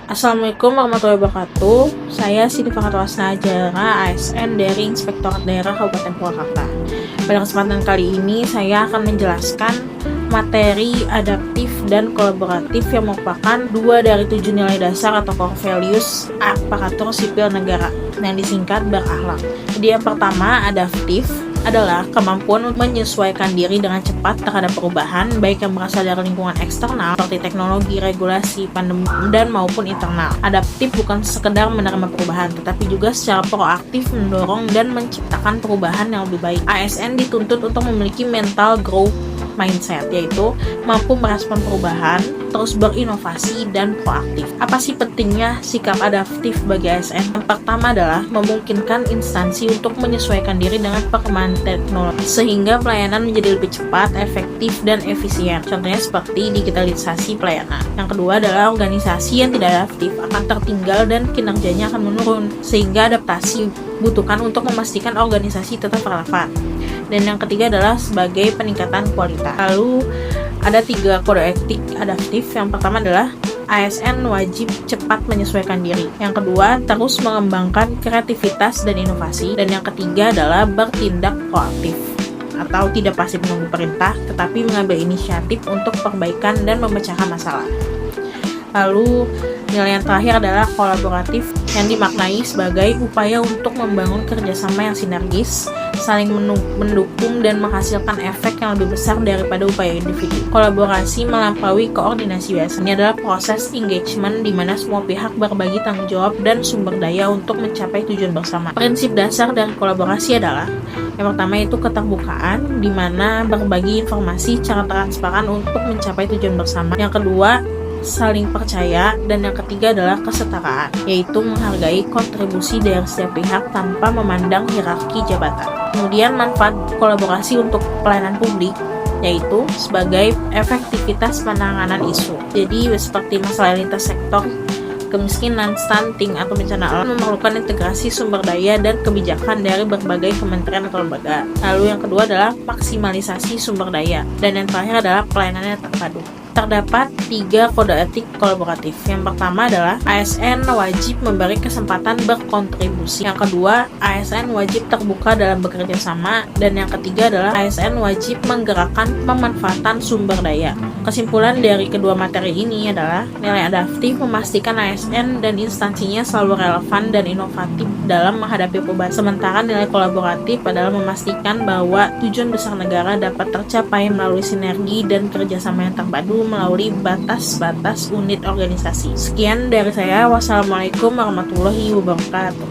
Assalamualaikum warahmatullahi wabarakatuh. Saya Siti Fakatwasna Ajara, ASN dari Inspektorat Daerah Kabupaten Purwakarta. Pada kesempatan kali ini, saya akan menjelaskan materi adaptif dan kolaboratif yang merupakan 2 dari 7 nilai dasar atau core values aparatur sipil negara yang disingkat berakhlak. Jadi yang pertama, adaptif adalah kemampuan untuk menyesuaikan diri dengan cepat terhadap perubahan, baik yang berasal dari lingkungan eksternal seperti teknologi, regulasi, pandemi, dan maupun internal. Adaptif bukan sekedar menerima perubahan, tetapi juga secara proaktif mendorong dan menciptakan perubahan yang lebih baik. ASN dituntut untuk memiliki mental growth mindset, yaitu mampu merespon perubahan, terus berinovasi dan proaktif. Apa sih pentingnya sikap adaptif bagi ASN? Yang pertama adalah memungkinkan instansi untuk menyesuaikan diri dengan perkembangan teknologi sehingga pelayanan menjadi lebih cepat, efektif, dan efisien. Contohnya seperti digitalisasi pelayanan. Yang kedua adalah organisasi yang tidak adaptif akan tertinggal dan kinerjanya akan menurun, sehingga adaptasi dibutuhkan untuk memastikan organisasi tetap relevan. Dan yang ketiga adalah sebagai peningkatan kualitas. Lalu ada 3 kode etik adaptif. Yang pertama adalah ASN wajib cepat menyesuaikan diri. Yang kedua, terus mengembangkan kreativitas dan inovasi. Dan yang ketiga adalah bertindak proaktif atau tidak pasif menunggu perintah, tetapi mengambil inisiatif untuk perbaikan dan memecahkan masalah. Lalu nilai yang terakhir adalah kolaboratif, yang dimaknai sebagai upaya untuk membangun kerjasama yang sinergis, saling mendukung dan menghasilkan efek yang lebih besar daripada upaya individu. Kolaborasi melampaui koordinasi biasa. Ini adalah proses engagement di mana semua pihak berbagi tanggung jawab dan sumber daya untuk mencapai tujuan bersama. Prinsip dasar dari kolaborasi adalah yang pertama itu keterbukaan, di mana berbagi informasi secara transparan untuk mencapai tujuan bersama. Yang kedua, saling percaya, dan yang ketiga adalah kesetaraan, yaitu menghargai kontribusi dari setiap pihak tanpa memandang hierarki jabatan. Kemudian manfaat kolaborasi untuk pelayanan publik, yaitu sebagai efektivitas penanganan isu. Jadi seperti masalah lintas sektor, kemiskinan, stunting, atau bencana alam memerlukan integrasi sumber daya dan kebijakan dari berbagai kementerian atau lembaga. Lalu yang kedua adalah maksimalisasi sumber daya, dan yang terakhir adalah pelayanan yang terpadu. Terdapat 3 kode etik kolaboratif. Yang pertama adalah ASN wajib memberi kesempatan berkontribusi. Yang kedua, ASN wajib terbuka dalam bekerja sama. Dan yang ketiga adalah ASN wajib menggerakkan pemanfaatan sumber daya. Kesimpulan dari kedua materi ini adalah nilai adaptif memastikan ASN dan instansinya selalu relevan dan inovatif dalam menghadapi perubahan. Sementara nilai kolaboratif adalah memastikan bahwa tujuan besar negara dapat tercapai melalui sinergi dan kerjasama yang terpadu melalui batas-batas unit organisasi. Sekian dari saya. Wassalamualaikum warahmatullahi wabarakatuh.